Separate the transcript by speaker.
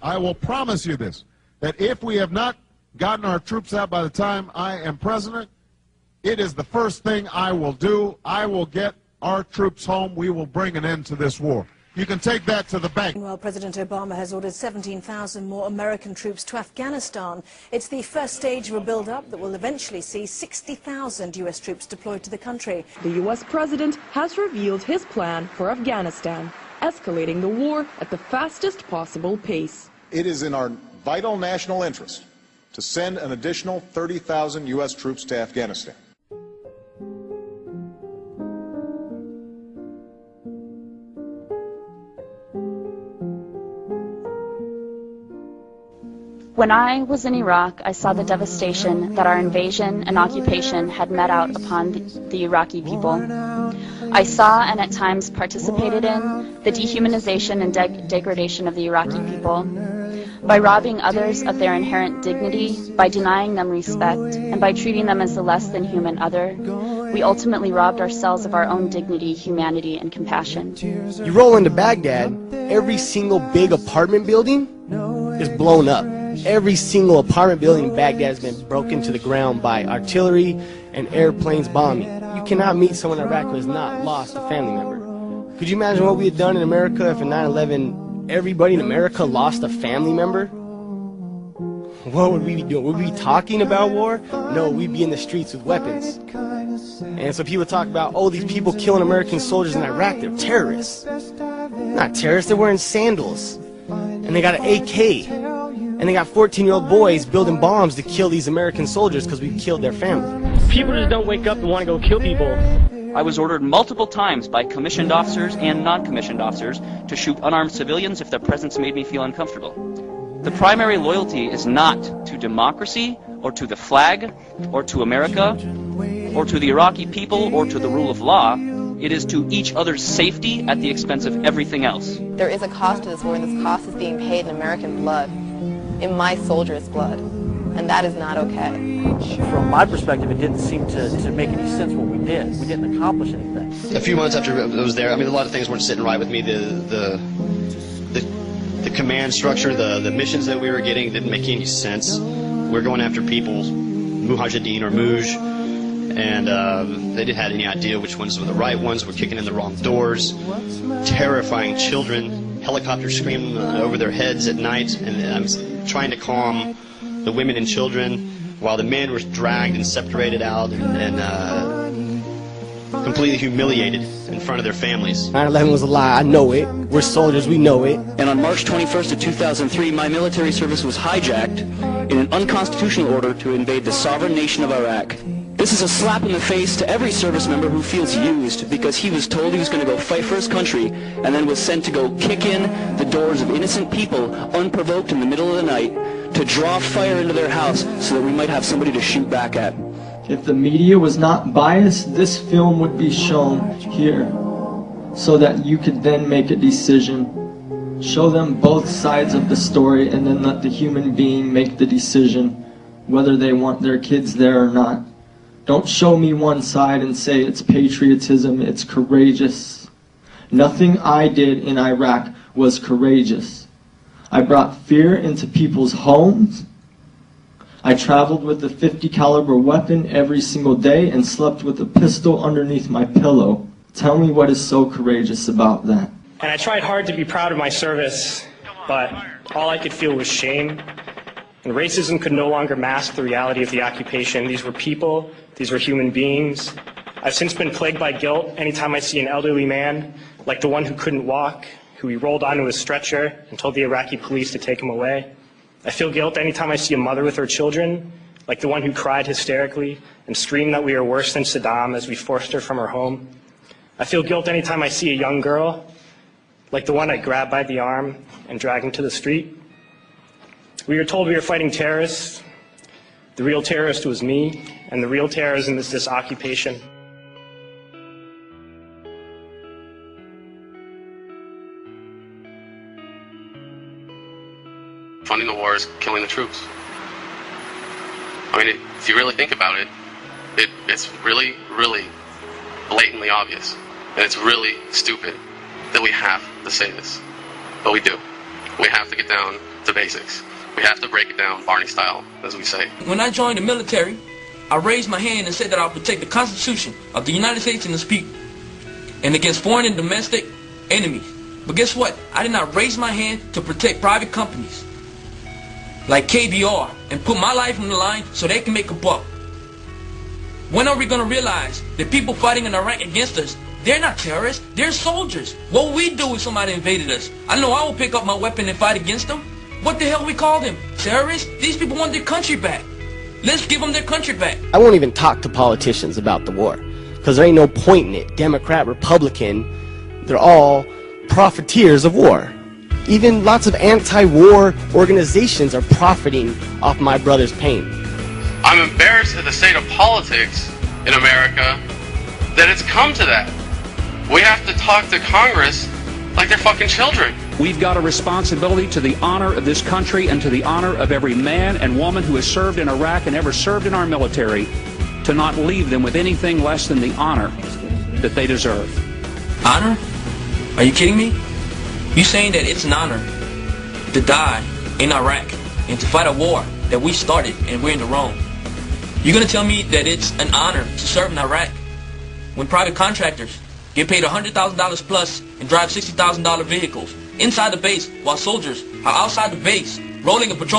Speaker 1: I will promise you this, that if we have not gotten our troops out by the time I am president, it is the first thing I will do. I will get our troops home. We will bring an end to this war. You can take that to the bank.
Speaker 2: Meanwhile, President Obama has ordered 17,000 more American troops to Afghanistan. It's the first stage of a build-up that will eventually see 60,000 U.S. troops deployed to the country.
Speaker 3: The U.S. president has revealed his plan for Afghanistan, escalating the war at the fastest possible pace.
Speaker 4: It is in our vital national interest to send an additional 30,000 U.S. troops to Afghanistan.
Speaker 5: When I was in Iraq, I saw the devastation that our invasion and occupation had met out upon the Iraqi people. I saw and at times participated in the dehumanization and degradation of the Iraqi people. By robbing others of their inherent dignity, by denying them respect, and by treating them as the less than human other, we ultimately robbed ourselves of our own dignity, humanity, and compassion.
Speaker 6: You roll into Baghdad, every single big apartment building is blown up. Every single apartment building in Baghdad has been broken to the ground by artillery and airplanes bombing. You cannot meet someone in Iraq who has not lost a family member. Could you imagine what we had done in America if in 9/11 everybody in America lost a family member? What would we be doing? Would we be talking about war? No, we'd be in the streets with weapons. And so people talk about, oh, these people killing American soldiers in Iraq, they're terrorists. Not terrorists, they're wearing sandals. And they got an AK. And they got 14-year-old boys building bombs to kill these American soldiers because we killed their family.
Speaker 7: People just don't wake up and want to go kill people.
Speaker 8: I was ordered multiple times by commissioned officers and non-commissioned officers to shoot unarmed civilians if their presence made me feel uncomfortable. The primary loyalty is not to democracy or to the flag or to America or to the Iraqi people or to the rule of law. It is to each other's safety at the expense of everything else.
Speaker 9: There is a cost to this war, and this cost is being paid in American blood, in my soldiers' blood, and that is not okay.
Speaker 7: From my perspective, it didn't seem to make any sense what we did. We didn't accomplish anything.
Speaker 10: A few months after I was there, I mean, a lot of things weren't sitting right with me. The command structure, the missions that we were getting didn't make any sense. We're going after people, Mujahideen or Muj, and they didn't have any idea which ones were the right ones. We're kicking in the wrong doors, terrifying children, helicopters screaming over their heads at night, and I'm trying to calm the women and children while the men were dragged and separated out and completely humiliated in front of their families.
Speaker 6: 9/11 was a lie, I know it. We're soldiers, we know it.
Speaker 8: And on March 21st of 2003, my military service was hijacked in an unconstitutional order to invade the sovereign nation of Iraq. This is a slap in the face to every service member who feels used because he was told he was going to go fight for his country and then was sent to go kick in the doors of innocent people unprovoked in the middle of the night to draw fire into their house so that we might have somebody to shoot back at.
Speaker 11: If the media was not biased, this film would be shown here so that you could then make a decision. Show them both sides of the story and then let the human being make the decision whether they want their kids there or not. Don't show me one side and say it's patriotism, it's courageous. Nothing I did in Iraq was courageous. I brought fear into people's homes. I traveled with a .50 caliber weapon every single day and slept with a pistol underneath my pillow. Tell me what is so courageous about that.
Speaker 7: And I tried hard to be proud of my service, but all I could feel was shame. And racism could no longer mask the reality of the occupation. These were people, these were human beings. I've since been plagued by guilt anytime I see an elderly man, like the one who couldn't walk, who we rolled onto a stretcher and told the Iraqi police to take him away. I feel guilt anytime I see a mother with her children, like the one who cried hysterically and screamed that we are worse than Saddam as we forced her from her home. I feel guilt anytime I see a young girl, like the one I grabbed by the arm and dragged into the street. We were told we were fighting terrorists. The real terrorist was me, and the real terrorism is this occupation.
Speaker 12: Funding the war is killing the troops. I mean, if you really think about it, it's really, really blatantly obvious. And it's really stupid that we have to say this. But we do. We have to get down to basics. We have to break it down Barney style, as we say.
Speaker 13: When I joined the military, I raised my hand and said that I would protect the Constitution of the United States and its people, and against foreign and domestic enemies. But guess what? I did not raise my hand to protect private companies like KBR and put my life on the line so they can make a buck. When are we going to realize that people fighting in Iraq against us, they're not terrorists, they're soldiers? What would we do if somebody invaded us? I know I will pick up my weapon and fight against them. What the hell we call them? Terrorists? These people want their country back. Let's give them their country back.
Speaker 6: I won't even talk to politicians about the war, because there ain't no point in it. Democrat, Republican, they're all profiteers of war. Even lots of anti-war organizations are profiting off my brother's pain.
Speaker 12: I'm embarrassed at the state of politics in America that it's come to that. We have to talk to Congress like they're fucking children.
Speaker 14: We've got a responsibility to the honor of this country and to the honor of every man and woman who has served in Iraq and ever served in our military, to not leave them with anything less than the honor that they deserve.
Speaker 13: Honor? Are you kidding me? You saying that it's an honor to die in Iraq and to fight a war that we started and we're in the wrong? You're going to tell me that it's an honor to serve in Iraq when private contractors get paid $100,000 plus and drive $60,000 vehicles inside the base while soldiers are outside the base rolling a patrol